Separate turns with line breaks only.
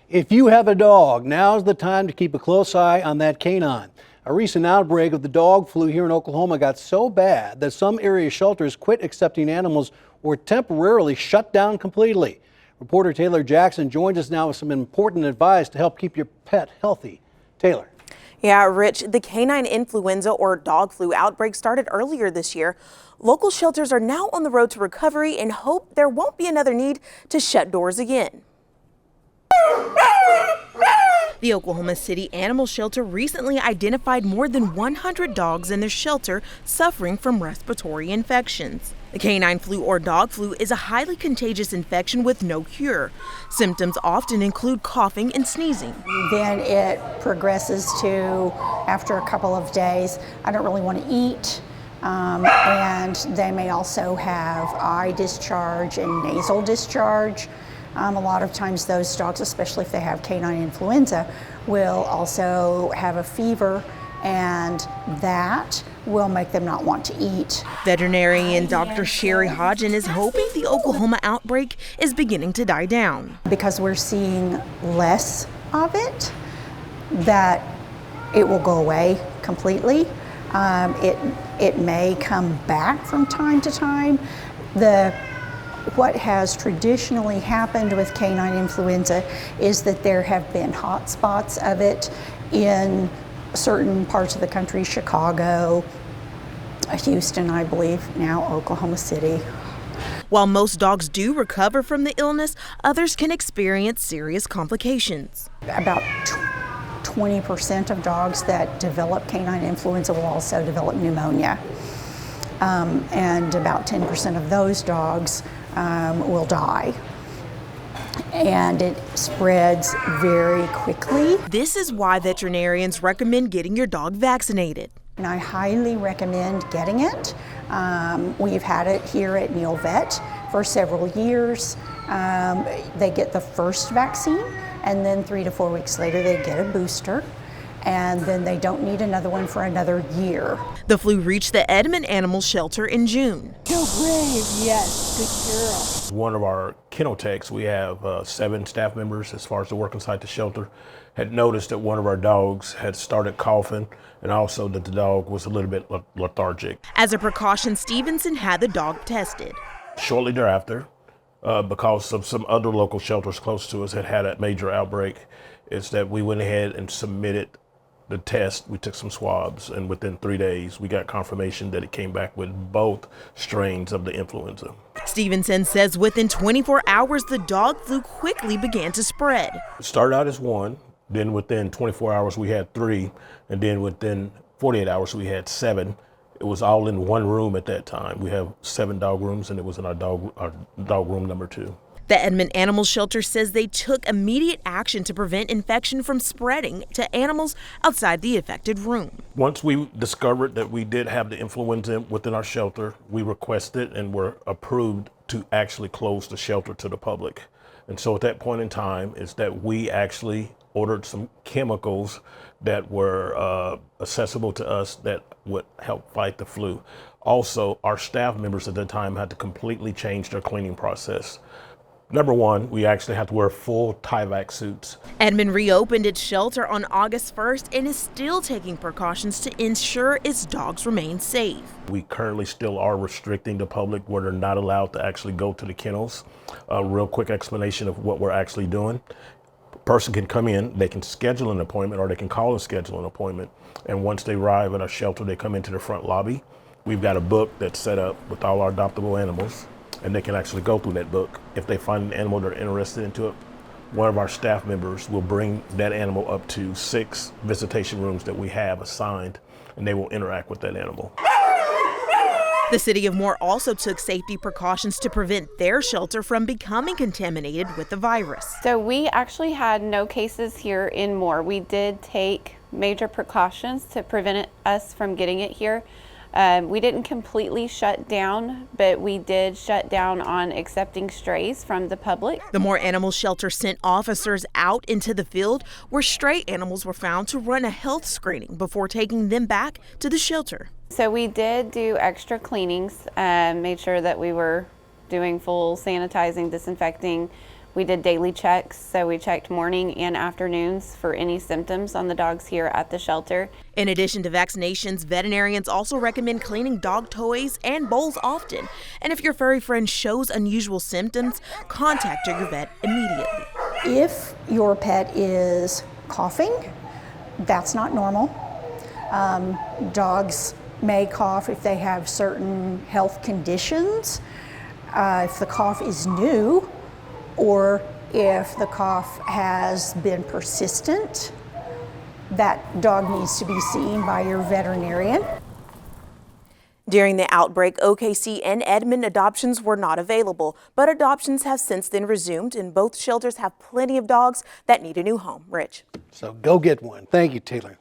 If you have a dog, now's the time to keep a close eye on that canine. A recent outbreak of the dog flu here in Oklahoma got so bad that some area shelters quit accepting animals or temporarily shut down completely. Reporter Taelyr Jackson joins us now with some important advice to help keep your pet healthy. Taylor.
Yeah, Rich, the canine influenza or dog flu outbreak started earlier this year. Local shelters are now on the road to recovery and hope there won't be another need to shut doors again. The Oklahoma City Animal Shelter recently identified more than 100 dogs in their shelter suffering from respiratory infections. The canine flu or dog flu is a highly contagious infection with no cure. Symptoms often include coughing and sneezing.
Then it progresses to, after a couple of days, I don't really want to eat. And they may also have eye discharge and nasal discharge. A lot of times those dogs, especially if they have canine influenza, will also have a fever, and that will make them not want to eat.
Veterinarian Dr. Sherry Hodgen is hoping the Oklahoma outbreak is beginning to die down.
Because we're seeing less of it, that it will go away completely. It may come back from time to time. What has traditionally happened with canine influenza is that there have been hot spots of it in certain parts of the country, Chicago, Houston, I believe, now Oklahoma City.
While most dogs do recover from the illness, others can experience serious complications.
About 20% of dogs that develop canine influenza will also develop pneumonia. And about 10% of those dogs will die. And it spreads very quickly.
This is why veterinarians recommend getting your dog vaccinated.
And I highly recommend getting it. We've had it here at Neil Vet for several years. They get the first vaccine, and then 3 to 4 weeks later they get a booster. And then they don't need another one for another year.
The flu reached the Edmond Animal Shelter in June.
So brave, yes, good girl.
One of our kennel techs, we have 7 staff members as far as the work inside the shelter, had noticed that one of our dogs had started coughing and also that the dog was a little bit lethargic.
As a precaution, Stevenson had the dog tested.
Shortly thereafter, because of some other local shelters close to us had a major outbreak, is that we went ahead and submitted the test. We took some swabs, and within 3 days we got confirmation that it came back with both strains of the influenza.
Stevenson says within 24 hours the dog flu quickly began to spread.
It started out as 1, then within 24 hours we had 3, and then within 48 hours we had 7. It was all in one room at that time. We have 7 dog rooms, and it was in our dog room number 2.
The Edmond Animal Shelter says they took immediate action to prevent infection from spreading to animals outside the affected room.
Once we discovered that we did have the influenza within our shelter, we requested and were approved to actually close the shelter to the public. And so at that point in time is that we actually ordered some chemicals that were accessible to us that would help fight the flu. Also, our staff members at the time had to completely change their cleaning process. Number 1, we actually have to wear full Tyvek suits.
Edmond reopened its shelter on August 1st and is still taking precautions to ensure its dogs remain safe.
We currently still are restricting the public where they're not allowed to actually go to the kennels. A real quick explanation of what we're actually doing. A person can come in, they can schedule an appointment, or they can call and schedule an appointment. And once they arrive at our shelter, they come into the front lobby. We've got a book that's set up with all our adoptable animals, and they can actually go through that book. If they find an animal they're interested into it, one of our staff members will bring that animal up to 6 visitation rooms that we have assigned, and they will interact with that animal.
The city of Moore also took safety precautions to prevent their shelter from becoming contaminated with the virus.
So we actually had no cases here in Moore. We did take major precautions to prevent us from getting it here. We didn't completely shut down, but we did shut down on accepting strays from the public.
The Moore Animal Shelter sent officers out into the field where stray animals were found to run a health screening before taking them back to the shelter.
So we did do extra cleanings, made sure that we were doing full sanitizing, disinfecting We did daily checks, so we checked morning and afternoons for any symptoms on the dogs here at the shelter.
In addition to vaccinations, veterinarians also recommend cleaning dog toys and bowls often. And if your furry friend shows unusual symptoms, contact your vet immediately.
If your pet is coughing, that's not normal. Dogs may cough if they have certain health conditions. If the cough is new, or if the cough has been persistent, that dog needs to be seen by your veterinarian.
During the outbreak, OKC and Edmond adoptions were not available, but adoptions have since then resumed, and both shelters have plenty of dogs that need a new home. Rich.
So go get one. Thank you, Taylor.